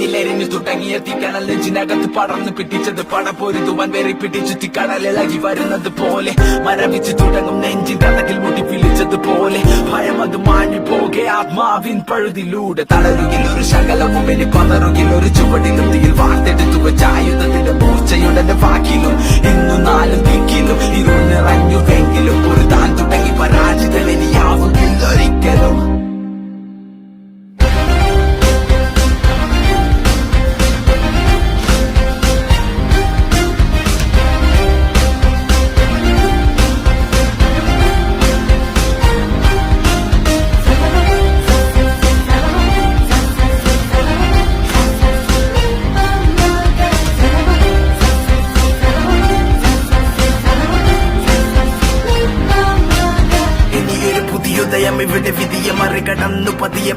എന്നിലെരിഞ്ഞു തുടങ്ങിയ തീക്കണൽ നെഞ്ചിനകത്ത് പടർന്നു പിടിച്ചത് പടപൊരുതുവാൻ വെറി പിടിച്ചു കടലിളകി വരുന്നത് പോലെ മരവിച്ചു തുടങ്ങും നെഞ്ചിൻ കഥകിൽ മുട്ടി പിളിച്ചതുപോലെ ഭയം അത് മാഞ്ഞു പോകെ ആത്മാവിൻ പഴുതിലൂടെ തളരുകിൽ ഒരു ശകലവും ഇനി പതറുകിൽ ഒരു ചുവടിലും തീയിൽ വാർത്തെടുത്തു വെച്ച ആയുധത്തിന്റെ മൂർച്ചയുടെ വാക്കിലും ഇന്നു നാലും ദിക്കിലും ഇരുൾ നിറഞ്ഞുവെങ്കിലും ഒരു താൻ തുടങ്ങി പരാജിതനിയാവുകില്ല ഒരിക്കലും. ഇവിടെ വിധിയെ മറികടന്നു പതിയെ